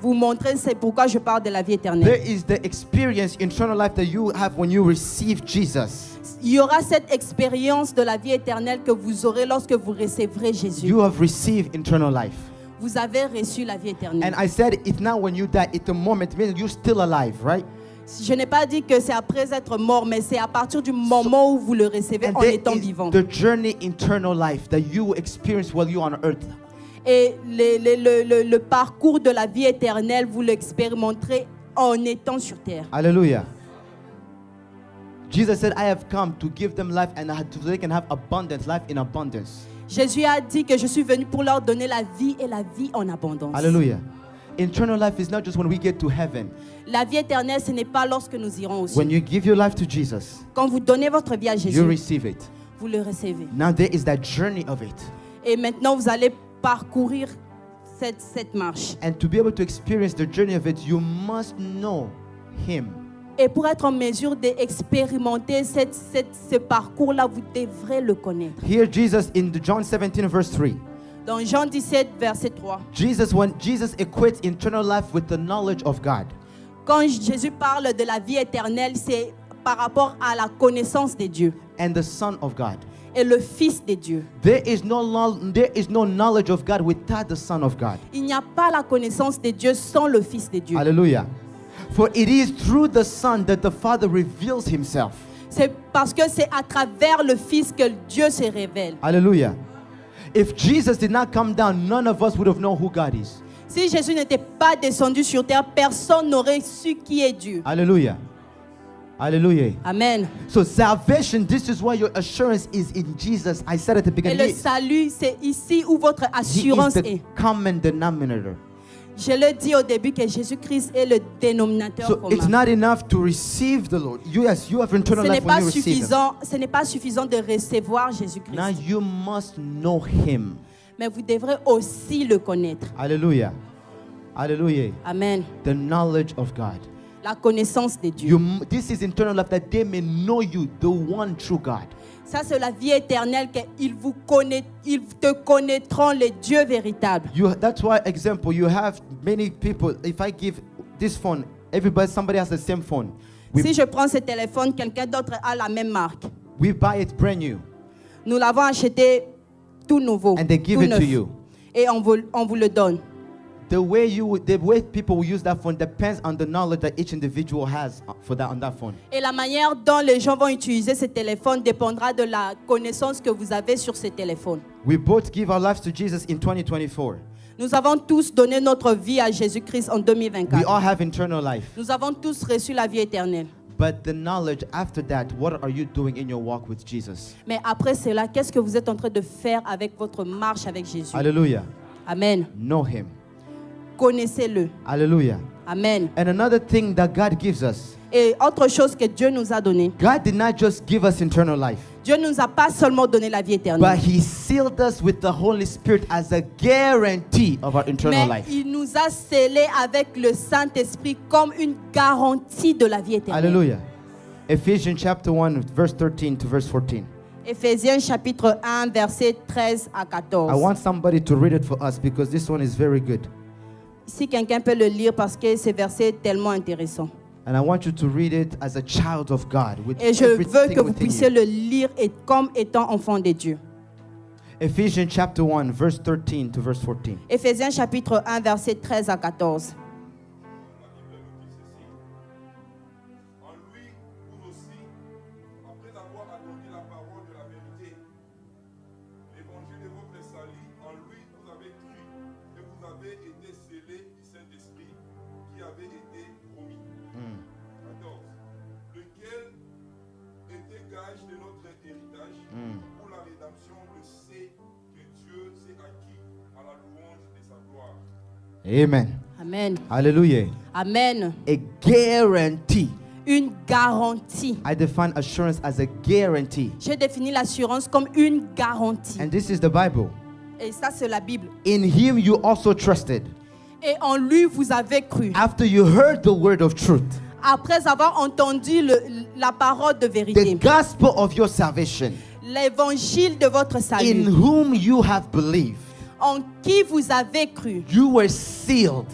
vous montrer c'est pourquoi je parle de la vie éternelle. There is the experience, eternal life, that you have when you receive Jesus. Il y aura cette expérience de la vie éternelle que vous aurez lorsque vous recevrez Jésus. You have received eternal life. Vous avez reçu la vie éternelle. And I said, it's not when you die, it's the moment when you're still alive, right? Je n'ai pas dit que c'est après être mort, mais c'est à partir du moment où vous le recevez And en there étant is vivant. the journey eternal life that you will experience while you're on earth. Et le parcours de la vie éternelle, vous l'expérimenterez en étant sur terre. Hallelujah. Jesus said, I have come to give them life and so they can have abundance, life in abundance. Jésus a dit que je suis venu pour leur donner la vie et la vie en abondance. Hallelujah. Eternal life is not just when we get to heaven. La vie éternelle, ce n'est pas lorsque nous irons au When ciel. you give your life to Jesus, Quand vous donnez votre vie à you Jésus, receive it. vous le recevez. Now there is that journey of it. Et maintenant, vous allez parcourir cette marche. And to be able to experience the journey of it, you must know Him. Et pour être en mesure d'expérimenter ce parcours-là, vous devrez le connaître. Here Jesus in the John 17 verse 3. Dans Jean 17, verset 3. When Jesus equates eternal life with the knowledge of God. Quand Jésus parle de la vie éternelle, c'est par rapport à la connaissance de Dieu And the Son of God. et le Fils de Dieu. There is no knowledge of God without the Son of God. Il n'y a pas la connaissance de Dieu sans le Fils de Dieu. Hallelujah. For it is through the Son that the Father reveals Himself. C'est parce que c'est à travers le Fils que Dieu se révèle. Hallelujah. If Jesus did not come down, none of us would have known who God is. Si Jésus n'était pas descendu sur terre, personne n'aurait su qui est Dieu. Hallelujah. Hallelujah. Amen. So salvation, this is why your assurance is in Jesus. I said at the Et beginning, le He salut, c'est ici où votre is assurance the est. common denominator. Je le dis au début que Jésus-Christ est le dénominateur So it's commun. not enough to receive the Lord. Yes, you have eternal Ce n'est life when pas you receive Him. suffisant, ce n'est pas suffisant de recevoir Jésus-Christ. Now you must know Him. Mais vous devrez aussi le connaître. Hallelujah. Hallelujah. Amen. The knowledge of God. La connaissance de Dieu. This is eternal life, that they may know you, the one true God. Ça, c'est la vie éternelle qu'ils te connaîtront, le Dieu véritable. That's why, example, you have many people. If I give this phone, somebody has the same phone. Si je prends ce téléphone, quelqu'un d'autre a la même marque. We buy it brand new, Nous l'avons acheté tout nouveau, and they give tout it to neuf. you. Et on vous le donne. The way people will use that phone depends on the knowledge that each individual has on that phone. Et la manière dont les gens vont utiliser ce téléphone dépendra de la connaissance que vous avez sur ce téléphone. We both give our lives to Jesus in 2024. Nous avons tous donné notre vie à Jésus-Christ en We 2024. all have eternal life. Nous avons tous reçu la vie éternelle. But the knowledge after that, what are you doing in your walk with Jesus? Mais après cela, qu'est-ce que vous êtes en train de faire avec votre marche avec Jésus? Hallelujah. Amen. Know Him. Connaissez-le. Hallelujah. Amen. And another thing that God gives us, Et autre chose que Dieu nous a donné, God did not just give us eternal life, Dieu ne nous a pas seulement donné la vie but éternelle, He sealed us with the Holy Spirit as a guarantee of our eternal mais life. il nous a scellés avec le Saint-Esprit comme une garantie de la vie éternelle. Hallelujah. Ephesians chapter 1, verse 13 to verse 14. Éphésiens chapitre 1, verset 13 à 14. I want somebody to read it for us because this one is very good. Si quelqu'un peut le lire parce que ce verset est tellement intéressant. And I want you to read it as a child of God with Et je veux everything que vous within puissiez you. le lire comme étant enfant de Dieu. Ephesians chapter 1, verse 13 to verse 14. Éphésiens chapitre 1, verset 13 à 14. En lui, vous aussi, après avoir attendu la parole de la vérité, l'évangile de votre salut, en lui vous avez cru et vous avez été scellés du Saint-Esprit qui avait été promis. 14. Lequel était gage de notre héritage pour la rédemption de ce que Dieu s'est acquis à la louange de sa gloire. Amen. Amen. Hallelujah. Amen. A guarantee. une garantie. I define assurance as a guarantee. J'ai défini l'assurance comme une garantie. And this is the Bible. Et ça, c'est la Bible. In him you also trusted. Et en lui, vous avez cru. After you heard the word of truth, Après avoir entendu la parole de the vérité, gospel of your salvation, l'évangile de votre in salut, whom you have believed, en qui vous avez cru, you were sealed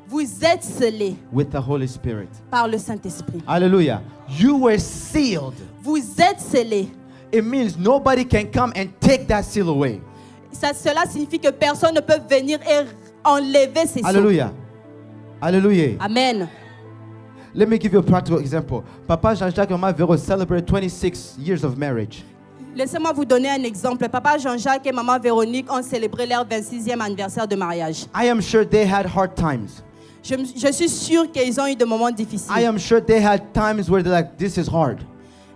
vous êtes scellés with the Holy Spirit. par le Saint-Esprit. Hallelujah. You were sealed. Vous êtes scellés. It means nobody can come and take that seal away. Cela signifie que personne ne peut venir et enlever ces sceaux. Hallelujah. Hallelujah. Amen. Let me give you a practical example. Papa Jean-Jacques and Mama Vero celebrated 26 years of marriage. Laissez-moi vous donner un exemple. Papa Jean-Jacques et maman Véronique ont célébré leur 26e anniversaire de mariage. I am sure they had hard times. Je suis sûre qu'ils ont eu des moments difficiles. I am sure they had times where they're like, this is hard.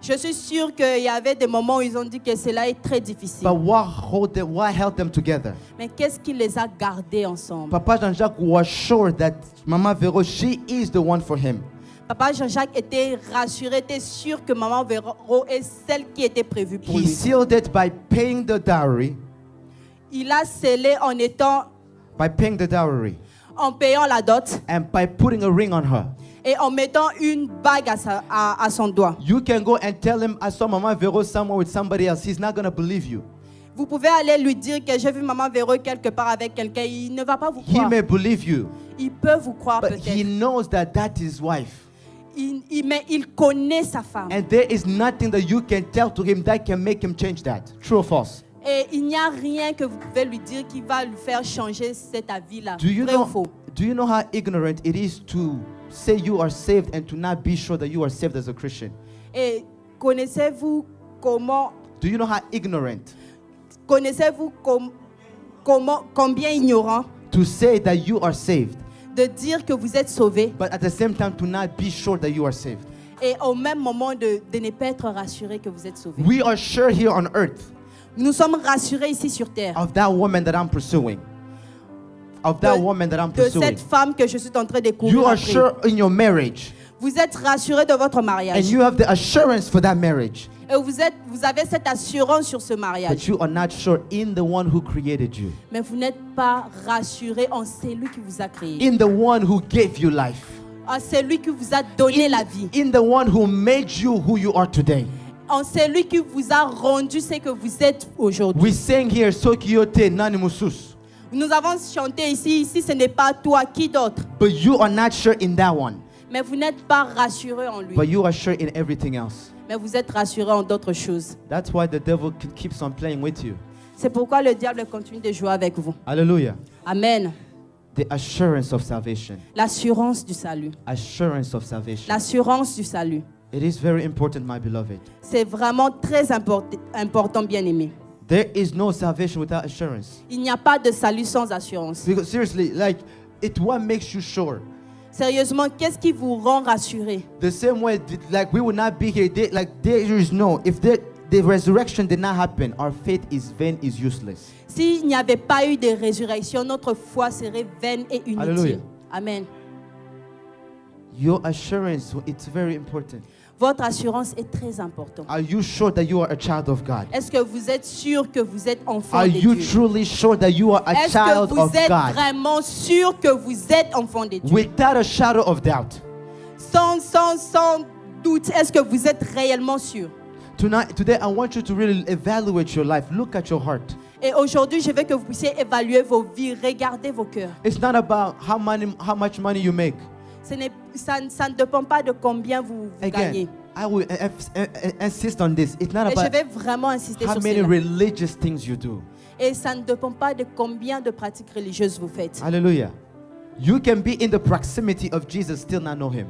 Je suis sûre qu'il y avait des moments où ils ont dit que cela est très difficile. But what held them together? Mais qu'est-ce qui les a gardés ensemble? Papa Jean-Jacques was sure that Mama Vero, she is the one for him. Papa Jean-Jacques était rassuré, était sûr que maman Véro est celle qui était prévue pour He lui. sealed it by paying the dowry, Il a scellé en en payant la dot and by putting a ring on her. et en mettant une bague à son doigt. You can go and tell him, I saw Mama Vero somewhere with somebody else. He's not going to believe you. Vous pouvez aller lui dire que j'ai vu maman Véro quelque part avec quelqu'un. Il ne va pas vous He croire. may believe you, Il peut vous croire but he peut-être. knows that that is his wife. Mais il connaît sa femme. And there is nothing that you can tell to him that can make him change that. True or false? Et il n'y a rien que vous pouvez lui dire qui va lui faire changer cet avis-là. Do you Vrai ou faux? know how ignorant it is to say you are saved and to not be sure that you are saved as a Christian? Et connaissez-vous comment Do you know how ignorant combien ignorant to say that you are saved, de dire que vous êtes sauvés but at the same time to not be sure that you are saved? et au même moment de ne pas être rassuré que vous êtes sauvés. We are sure here on earth Nous sommes rassurés ici sur terre of that woman that I'm pursuing. Of that woman that I'm de pursuing. cette femme que je suis en train de courir You are après. sure in your marriage, Vous êtes rassurés de votre and mariage you have the assurance for that marriage, et vous avez cette assurance sur ce mariage. but you are not sure in the one who created you, Mais vous n'êtes pas rassuré en celui qui vous a créé, in the one who gave you life, en celui qui vous a donné la vie, in the one who made you who you are today. en celui qui vous a rendu ce que vous êtes aujourd'hui. We sing here, Sokiyote Nanimusus, Nous avons chanté ici ce n'est pas toi, qui d'autre? but you are not sure in that one, Mais vous n'êtes pas rassuré en lui. but you are sure in everything else. Mais vous êtes rassuré en d'autres choses. That's why the devil keeps on playing with you. C'est pourquoi le diable continue de jouer avec vous. Hallelujah. Amen. The assurance of salvation. L'assurance du salut. Assurance of salvation. L'assurance du salut. It is very important, my beloved. C'est vraiment très important, bien-aimé. There is no salvation without assurance. Il n'y a pas de salut sans assurance. Because seriously, what makes you sure? Sérieusement, qu'est-ce qui vous rend rassuré? The same way, we would not be here. There is no, if the resurrection did not happen, our faith is vain, is useless. S'il n'y avait pas eu de résurrection, notre foi serait vaine et inutile. Alléluia. Amen. Your assurance, it's very important. Votre assurance est très importante. Are you sure that you are a child of God? Est-ce que vous êtes sûr que vous êtes enfant Are de you Dieu? truly sure that you are a Est-ce que child vous of êtes God? vraiment sûr que vous êtes enfant de Dieu? Without a shadow of doubt. Sans doute, est-ce que vous êtes réellement sûr? Today, I want you to really evaluate your life. Look at your heart. Et aujourd'hui, je veux que vous puissiez évaluer vos vies, regarder vos cœurs. It's not about how much money you make. Ça ne dépend pas de combien vous gagnez. Again, I will insist on this. It's not Et je about vais vraiment insister how sur many cela. religious things you do. Et ça ne dépend pas de combien de pratiques religieuses vous faites. Hallelujah. You can be in the proximity of Jesus, still not know him.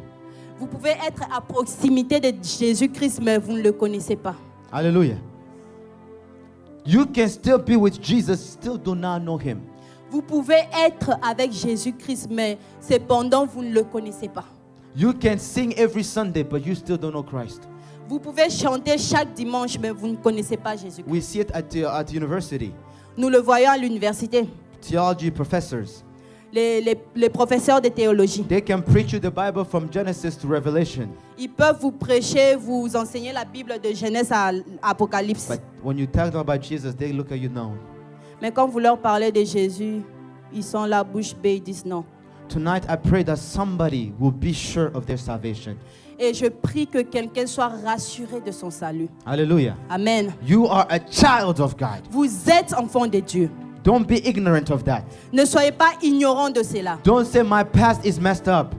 Vous pouvez être à proximité de Jésus-Christ, mais vous ne le connaissez pas. Hallelujah. You can still be with Jesus, still do not know him. Vous pouvez être avec Jésus-Christ, mais cependant, vous ne le connaissez pas. You can sing every Sunday, but you still don't know Christ. Vous pouvez chanter chaque dimanche, mais vous ne connaissez pas Jésus-Christ. We see it at university. Nous le voyons à l'université. Theology professors, les professeurs de théologie. They can preach you the Bible from Genesis to Revelation. Ils peuvent vous prêcher, vous enseigner la Bible de Genèse à Apocalypse. But when you tell them about Jesus, they look at you now. Mais quand vous leur parlez de Jésus, ils sont là, bouche bée, ils disent non. Tonight, I pray that somebody will be sure of their salvation. Et je prie que quelqu'un soit rassuré de son salut. Hallelujah. Amen. You are a child of God. Vous êtes enfant de Dieu. Don't be ignorant of that. Ne soyez pas ignorant de cela. Don't say my past is messed up.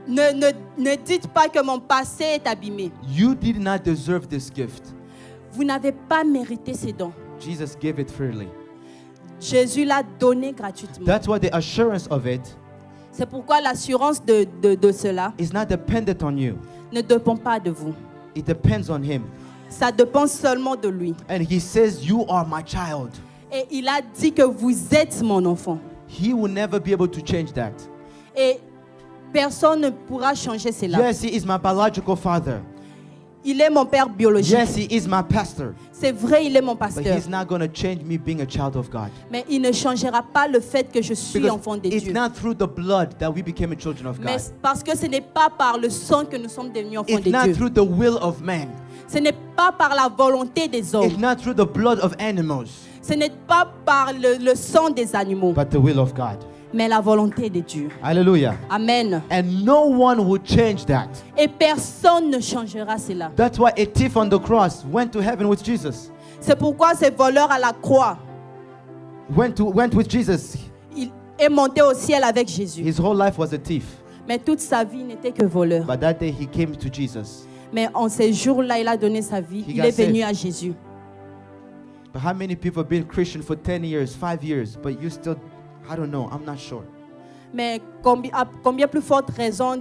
Ne dites pas que mon passé est abîmé. You did not deserve this gift. Vous n'avez pas mérité ces dons. Jesus gave it freely. Jésus l'a donné gratuitement. That's why the assurance of it C'est pourquoi l'assurance de cela is not dependent on you. ne dépend pas de vous. It depends on him. Ça dépend seulement de lui. And he says, you are my child. Et il a dit que vous êtes mon enfant. He will never be able to change that. Et personne ne pourra changer cela. Yes, he is my biological father. Il est mon père biologique. Yes, he is my pastor. C'est vrai, il est mon But pasteur. he's not going to change me being a child of God. Mais il ne changera pas le fait que je suis Because enfant de it's Dieu. not through the blood that we became children of Mais God. parce que ce n'est pas par le sang que nous sommes devenus enfants It's de not Dieu. through the will of man. Ce n'est pas par la volonté des It's hommes. not through the blood of animals. Ce n'est pas par le sang des animaux. But the will of God. Mais la volonté de Dieu. Hallelujah. Amen. And no one will change that. Et personne ne changera cela. That's why a thief on the cross went to heaven with Jesus. C'est pourquoi ce voleur à la croix, Went with Jesus. il est monté au ciel avec Jésus. His whole life was a thief. Mais toute sa vie n'était que voleur. But that day he came to Jesus. Mais en ces jours-là, il a donné sa vie. He Il got est venu saved. à Jésus. But how many people have been Christian for 10 years, 5 years, but you still, I don't know, I'm not sure. Mais à combien plus forte raison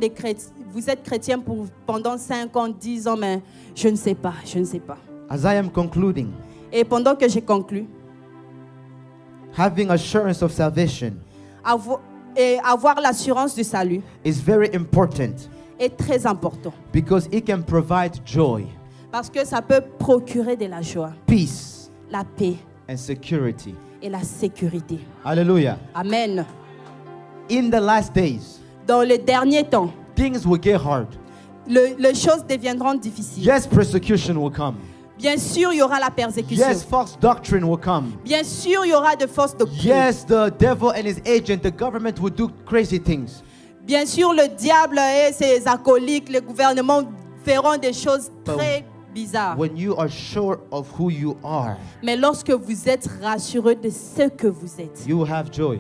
vous êtes chrétien pendant 5 ans, 10 ans, mais je ne sais pas, je ne sais pas. As I am concluding, Et pendant que j'ai conclu, having assurance of salvation avoir l'assurance du salut is very important est très important. because it can provide joy, Parce que ça peut procurer de la joie, peace, la paix and security. et la sécurité. Hallelujah. Amen. In the last days, Dans les derniers temps, things will get hard. les choses deviendront difficiles. Yes, persecution will come. Bien sûr, il y aura la persécution. Yes, false doctrine will come. Bien sûr, il y aura de fausses doctrines. Yes, the devil and his agent, the government will do crazy things. Bien sûr, le diable et ses acolytes, le gouvernement feront des choses très bizarres. When you are sure of who you are, Mais lorsque vous êtes rassuré de ce que vous êtes, you will have joy.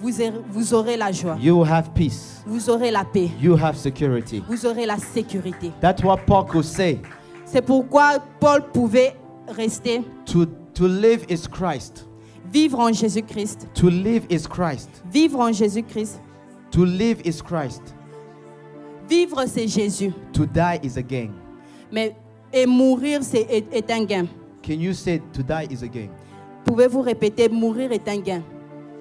vous aurez la joie. You will have peace. Vous aurez la paix. You have security. Vous aurez la sécurité. That's what Paul could say. C'est pourquoi Paul pouvait rester. To live is Christ. Vivre en Jésus-Christ. To live is Christ. Vivre en Jésus-Christ. To live is Christ. Vivre, c'est Jésus. To die is a gain. Et mourir, est un gain. Can you say to die is a gain? Pouvez-vous répéter, mourir est un gain?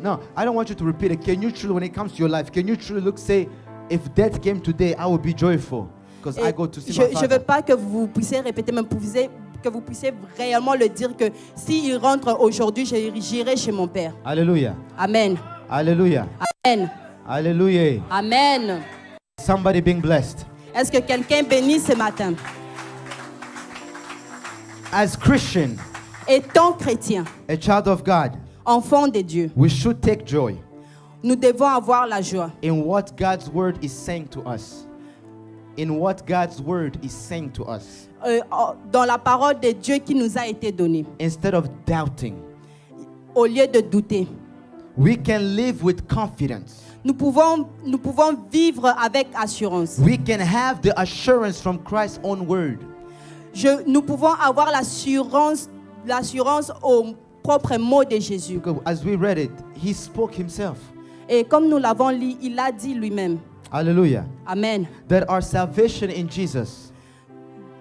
No, I don't want you to repeat it. Can you truly, when it comes to your life, can you truly say, if death came today, I would be joyful because I go to see my Je ne Father. veux pas que vous puissiez répéter, mais que vous puissiez réellement le dire que s'il rentre aujourd'hui, j'irai chez mon Père. Hallelujah. Amen. Hallelujah. Amen. Hallelujah. Amen. Somebody being blessed. Est-ce que quelqu'un bénit ce matin? As Christian, Étant chrétien, a child of God, enfant de Dieu, we should take joy nous devons avoir la joie in what God's word is saying to us. In what God's word is saying to us. dans la parole de Dieu qui nous a été donnée. Instead of doubting, Au lieu de douter, we can live with confidence. nous pouvons vivre avec assurance. We can have the assurance from Christ's own word. Nous pouvons avoir l'assurance au propre mot de Jésus. Because as we read it, he spoke himself. Et comme nous l'avons lu, il a dit lui-même. Hallelujah. Amen. That our salvation in Jesus,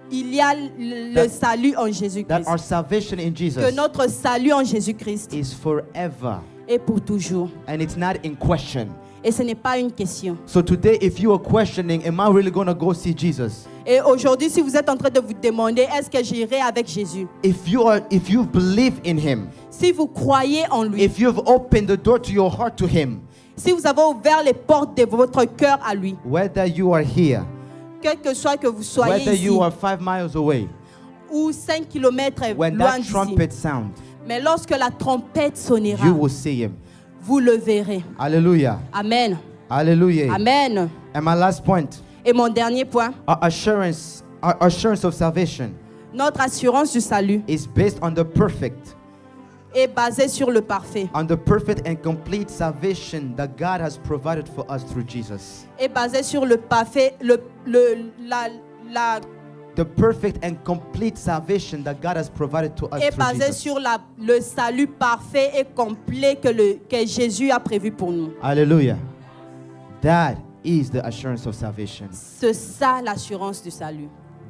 Il y a le salut en Jésus-Christ. that our salvation in Que Jesus notre salut en Jésus-Christ is forever. est pour toujours. And it's not in question. Et ce n'est pas une question. So today, if you are questioning, am I really going to go see Jesus? Et aujourd'hui, si vous êtes en train de vous demander, est-ce que j'irai avec Jésus? If you believe in him, Si vous croyez en lui, if you've opened the door to your heart to him, Si vous avez ouvert les portes de votre cœur à lui, whether you are here, quel que soit que vous soyez whether ici you are 5 miles away, ou 5 kilomètres when loin that d'ici, trumpet sound, mais lorsque la trompette sonnera, you will see him. vous le verrez. Hallelujah. Amen. Hallelujah. Amen. And my last point, Et mon dernier point, our assurance of salvation notre assurance du salut is based on the perfect est basée sur le parfait. and complete salvation that God has provided for us through Jesus. Est basée sur le parfait, la The perfect and complete salvation that God has provided to us est through basée Jesus. sur le salut parfait et complet que Jésus a prévu pour nous. Hallelujah. That is the assurance of salvation. C'est ça l'assurance du salut.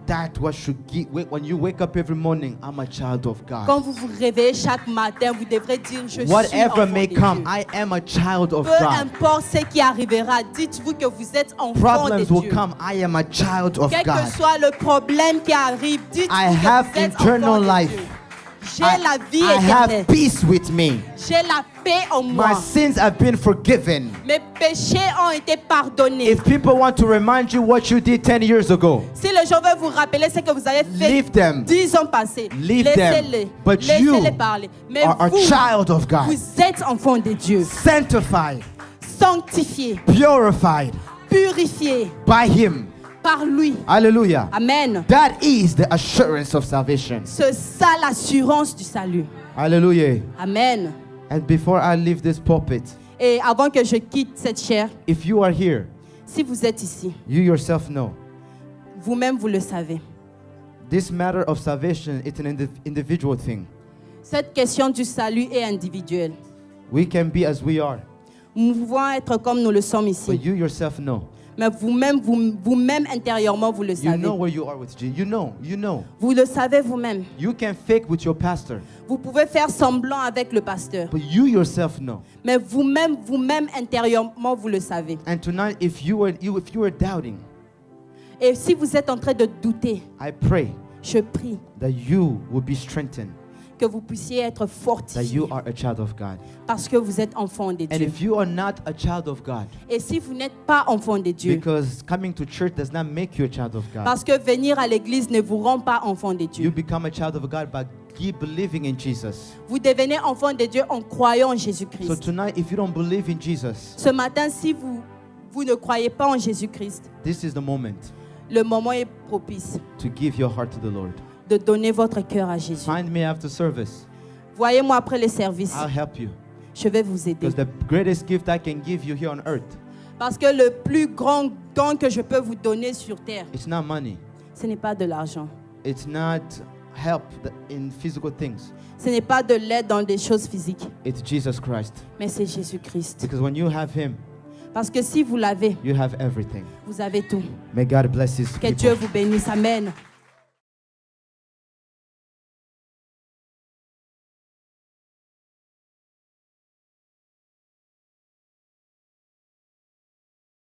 That what should give when you wake up every morning, I'm a child of God. Quand vous vous réveillez chaque matin, vous devrez dire je suis Whatever enfant may de come, Dieu. I am a child of Peu God. importe ce qui arrivera, dites-vous que vous êtes enfant de Problems will Dieu. come, I am a child of Quel que God. soit le problème qui arrive, dites-vous I que have vous êtes eternal enfant de life. Dieu. J'ai la vie I éternelle. have peace with me. J'ai la paix en moi. My sins have been forgiven. Mes péchés ont été pardonnés. If people want to remind you what you did 10 years ago, Si les gens veulent vous rappeler ce que vous avez fait leave them. 10 ans passés, Leave them. laissez-les. But Laissez-les you parler. Mais are a vous, child of God, vous êtes enfant de Dieu. sanctified, Sanctifié, purified purifié by Him. par lui. Hallelujah. Amen. That is the assurance of salvation. C'est ça l'assurance du salut. Hallelujah. Amen. And before I leave this pulpit, Et avant que je quitte cette chair, if you are here, si vous êtes ici, you yourself know vous-même vous le savez. this matter of salvation, it's an individual thing. Cette question du salut est individuelle. We can be as we are, Nous pouvons être comme nous le sommes ici. but you yourself know. Mais vous-même, vous-même intérieurement, vous le You savez. know where you are with Jesus. You know. Vous le savez vous-même. You can fake with your pastor, Vous pouvez faire semblant avec le pasteur. but you yourself know. Mais vous-même intérieurement, vous le savez. And tonight, if you are doubting, Et si vous êtes en train de douter, I pray je prie that you will be strengthened, que vous puissiez être that fortifiés you are a child of God. parce que vous êtes enfant de And Dieu. if you are not a child of God, Et si vous n'êtes pas enfant de Dieu, because coming to church does not make you a child of God, parce que venir à l'église ne vous rend pas enfant de you Dieu. become a child of God by keep believing in Jesus. Vous devenez enfant de Dieu en croyant en So Jésus-Christ. tonight, if you don't believe in Jesus, Ce matin, si vous ne croyez pas en Jésus-Christ, this is the moment le moment est propice to give your heart to the Lord. de donner votre cœur à Jésus. Find me after service. Voyez-moi après le service. I'll help you. Je vais vous aider. Because the greatest gift I can give you here on earth, Parce que le plus grand don que je peux vous donner sur terre, it's not money. ce n'est pas de l'argent. It's not help in physical things. Ce n'est pas de l'aide dans des choses physiques, It's Jesus Christ. mais c'est Jésus-Christ. Because when you have Him, Parce que si vous l'avez, you have everything. vous avez tout. May God bless His Que Dieu people. vous bénisse. Amen.